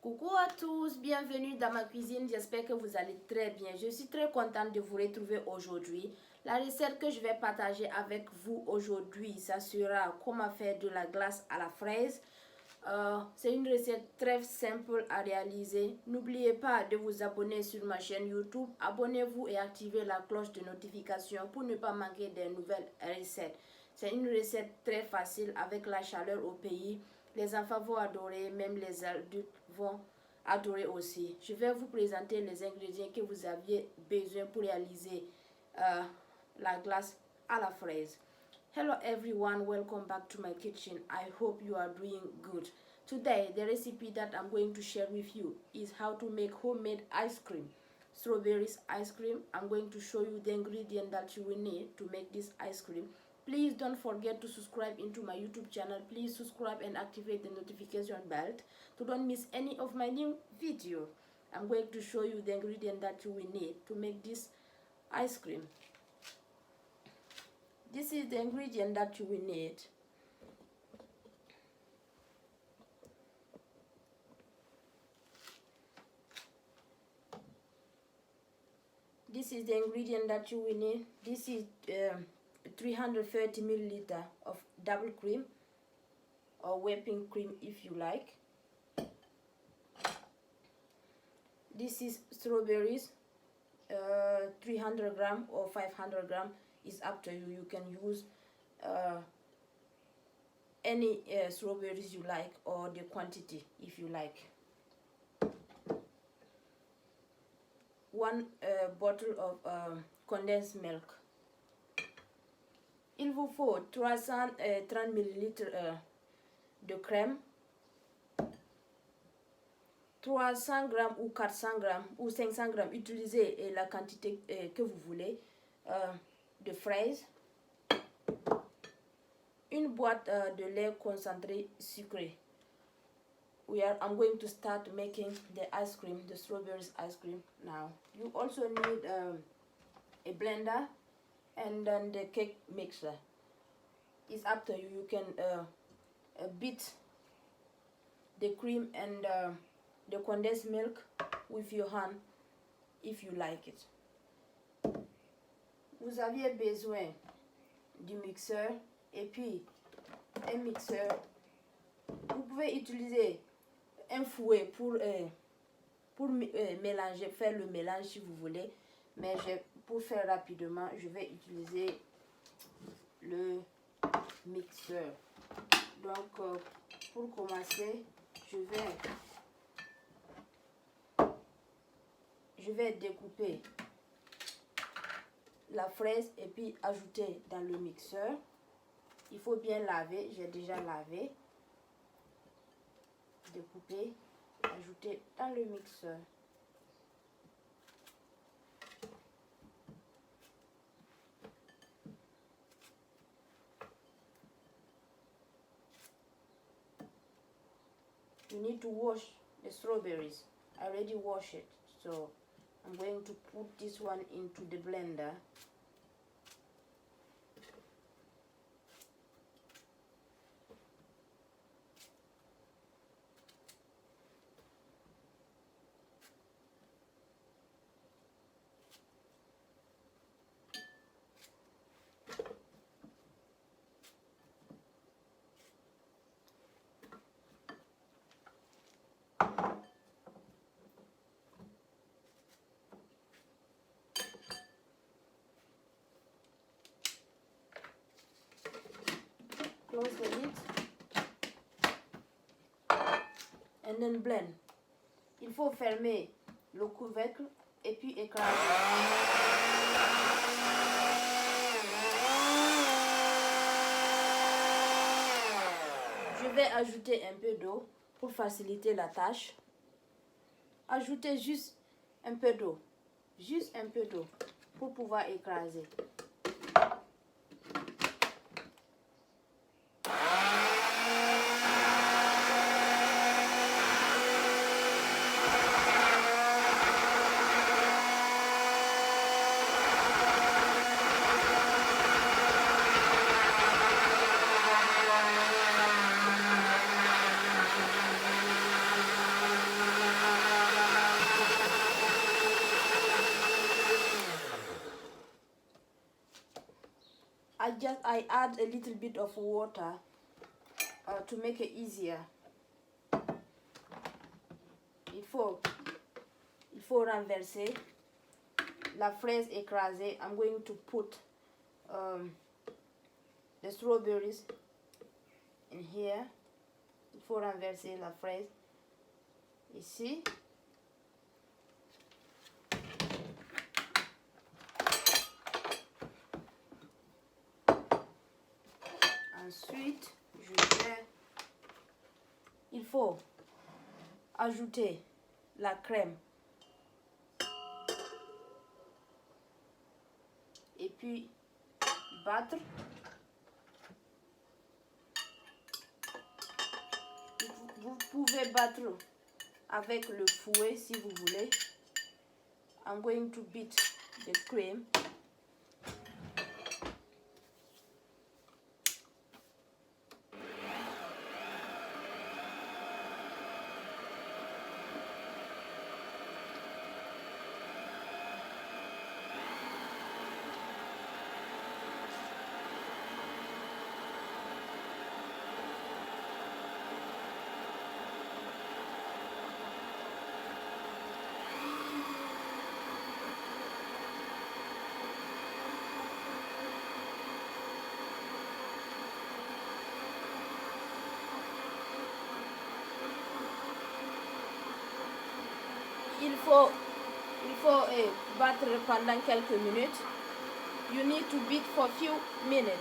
Coucou à tous, bienvenue dans ma cuisine, j'espère que vous allez très bien. Je suis très contente de vous retrouver aujourd'hui. La recette que je vais partager avec vous aujourd'hui, ça sera comment faire de la glace à la fraise. C'est une recette très simple à réaliser. N'oubliez pas de vous abonner sur ma chaîne YouTube. Abonnez-vous et activez la cloche de notification pour ne pas manquer des nouvelles recettes. C'est une recette très facile avec la chaleur au pays. Les enfants vont adorer, même les adultes vont adorer aussi. Je vais vous présenter les ingrédients que vous aviez besoin pour réaliser la glace à la fraise. Hello everyone, welcome back to my kitchen. I hope you are doing good. Today, the recipe that I'm going to share with you is how to make homemade ice cream. Strawberries ice cream. I'm going to show you the ingredient that you will need to make this ice cream. Please don't forget to subscribe into my YouTube channel. Please subscribe and activate the notification bell to don't miss any of my new videos. I'm going to show you the ingredient that you will need to make this ice cream. This is the ingredient that you will need. This is the ingredient that you will need. This is 330 milliliter of double cream or whipping cream if you like. This is strawberries, 300 gram or 500 gram is up to you. You can use any strawberries you like or the quantity if you like. One bottle of condensed milk. Il vous faut 330 ml de crème, 300 g ou 400 g ou 500 g, utilisez la quantité que vous voulez, de fraises, une boîte de lait concentré sucré. I'm going to start making the ice cream, the strawberries ice cream now. You also need a blender and then the cake mixer. It's up to you. You can beat the cream and the condensed milk with your hand if you like it. Vous aviez besoin du mixeur et puis un mixeur. Vous pouvez utiliser un fouet pour mélanger, faire le mélange si vous voulez, mais pour faire rapidement, je vais utiliser le mixeur. Donc, pour commencer, je vais découper la fraise et puis ajouter dans le mixeur. Il faut bien laver, j'ai déjà lavé. Découper, ajouter dans le mixeur. You need to wash the strawberries. I already washed it, so I'm going to put this one into the blender. Close the lid and then blend. Il faut fermer le couvercle et puis écraser. Je vais ajouter un peu d'eau pour faciliter la tâche. Ajoutez juste un peu d'eau pour pouvoir écraser. I add a little bit of water to make it easier. Il faut renverser la fraise écrasée. I'm going to put the strawberries in here. Il faut renverser la fraise ici. Ensuite, il faut ajouter la crème et puis battre. Vous pouvez battre avec le fouet si vous voulez. I'm going to beat the cream. Il faut battre pendant quelques minutes. You need to beat for few minutes.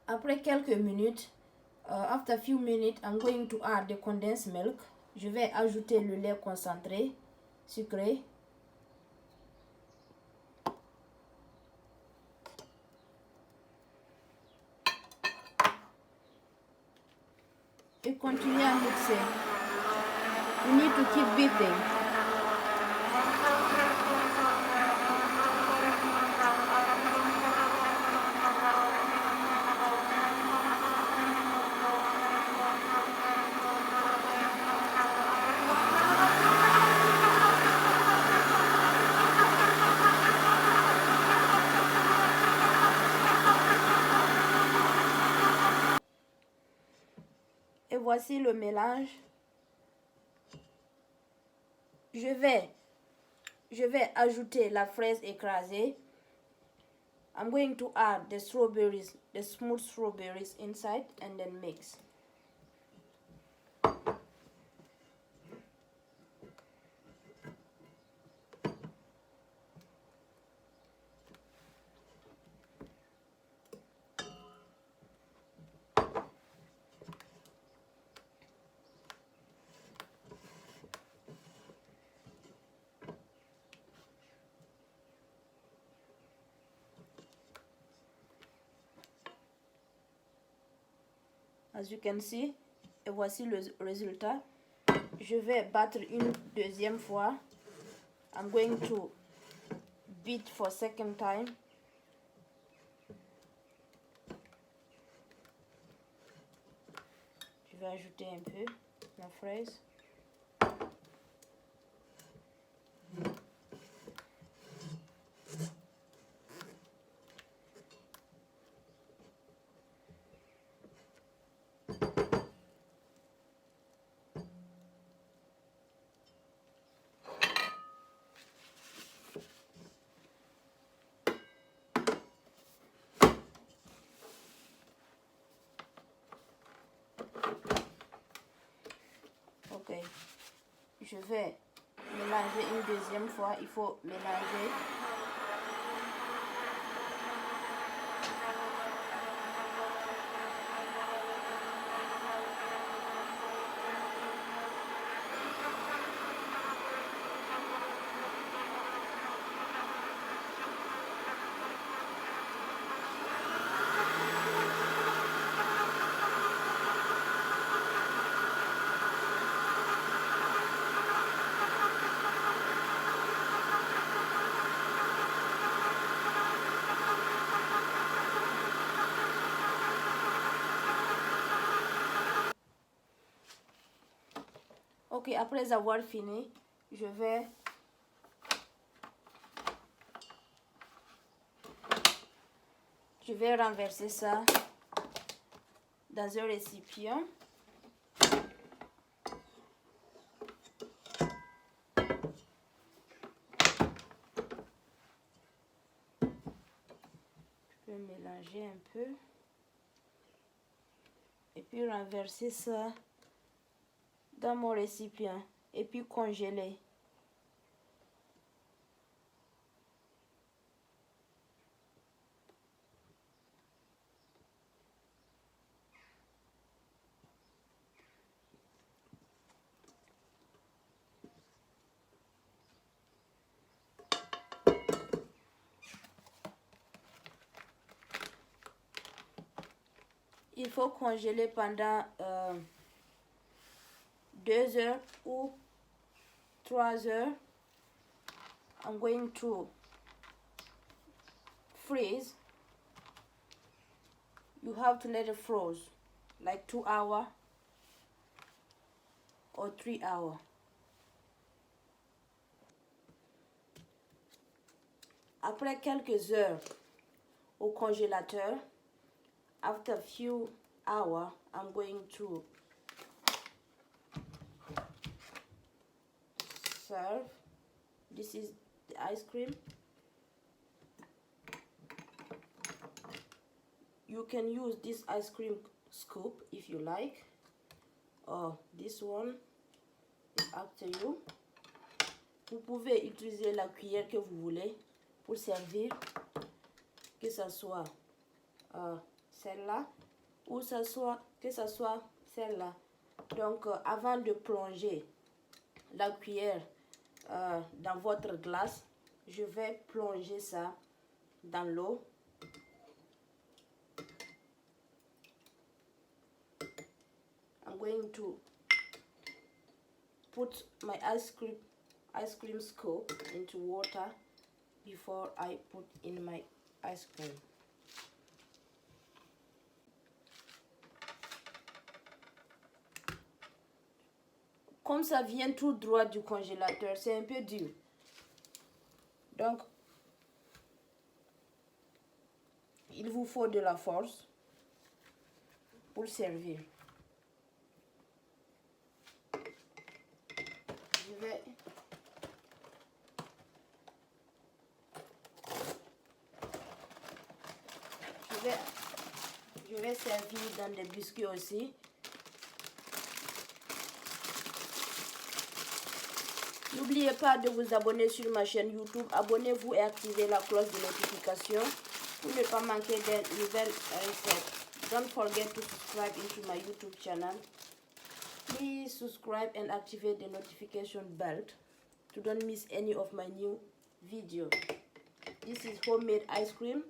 Après quelques minutes, after few minutes, I'm going to add the condensed milk. Je vais ajouter le lait concentré, sucré. Et continuer à mixer. You need to keep beating. Et voici le mélange. Je vais ajouter la fraise écrasée. I'm going to add the strawberries, the smooth strawberries inside and then mix. As you can see, et voici le résultat. Je vais battre une deuxième fois. I'm going to beat for second time. Je vais ajouter un peu la fraise. Ok, je vais mélanger une deuxième fois. Il faut mélanger. Ok, après avoir fini, je vais renverser ça dans un récipient. Je vais mélanger un peu. Et puis renverser ça dans mon récipient. Et puis congeler. Il faut congeler pendant 2 heures ou 3 heures. I'm going to freeze. You have to let it freeze like 2 hours or 3 hours. Après quelques heures au congélateur, after a few hours, I'm going to serve. This is the ice cream. You can use this ice cream scoop if you like, or this one is up to you. Vous pouvez utiliser la cuillère que vous voulez pour servir, que ce soit celle-là ou que ce soit celle-là. Donc avant de plonger la cuillère dans votre glace, je vais plonger ça dans l'eau. I'm going to put my ice cream scoop into water before I put in my ice cream. Comme ça vient tout droit du congélateur, c'est un peu dur. Donc, il vous faut de la force pour servir. Je vais servir dans des biscuits aussi. N'oubliez pas de vous abonner sur ma chaîne YouTube. Abonnez-vous et activez la cloche de notification pour ne pas manquer de nouvelles recettes. Don't forget to subscribe into my YouTube channel. Please subscribe and activate the notification bell to don't miss any of my new videos. This is homemade ice cream.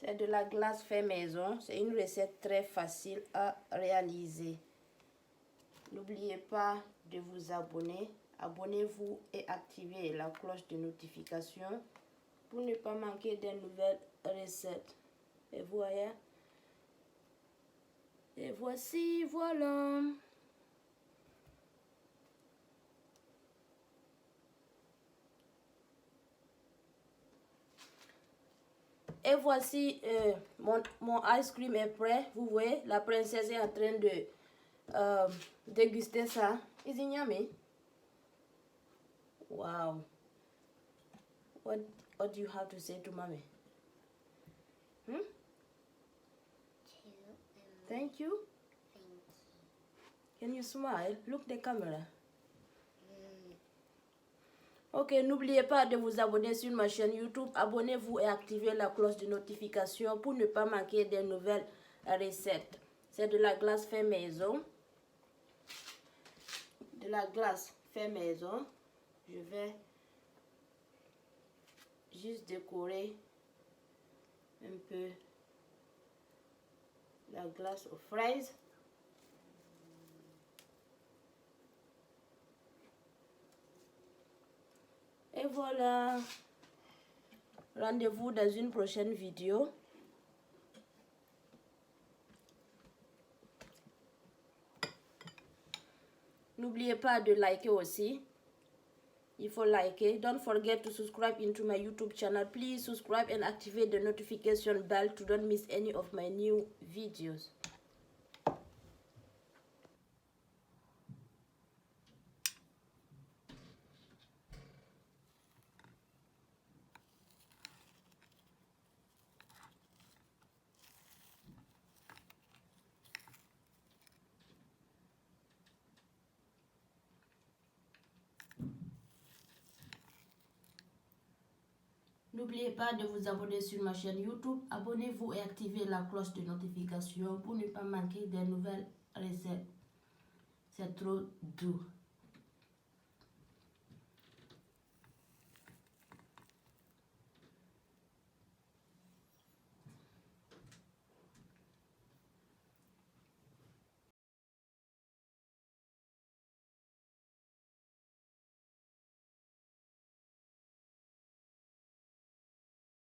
C'est de la glace fait maison. C'est une recette très facile à réaliser. N'oubliez pas de vous abonner. Abonnez-vous et activez la cloche de notification pour ne pas manquer de nouvelles recettes. Et voilà. Et voici, voilà. Et voici, mon ice cream est prêt. Vous voyez, la princesse est en train de déguster ça. Is it yummy? Wow. What do you have to say to mommy? Thank you. Can you smile? Look the camera. Ok, n'oubliez pas de vous abonner sur ma chaîne YouTube. Abonnez-vous et activez la cloche de notification pour ne pas manquer des nouvelles recettes. C'est de la glace fait maison. De la glace fait maison. je vais juste décorer un peu la glace aux fraises. Et voilà. Rendez-vous dans une prochaine vidéo. N'oubliez pas de liker aussi. Il faut liker. Don't forget to subscribe into my YouTube channel. Please subscribe and activate the notification bell to don't miss any of my new videos. N'oubliez pas de vous abonner sur ma chaîne YouTube. Abonnez-vous et activez la cloche de notification pour ne pas manquer des nouvelles recettes. C'est trop doux.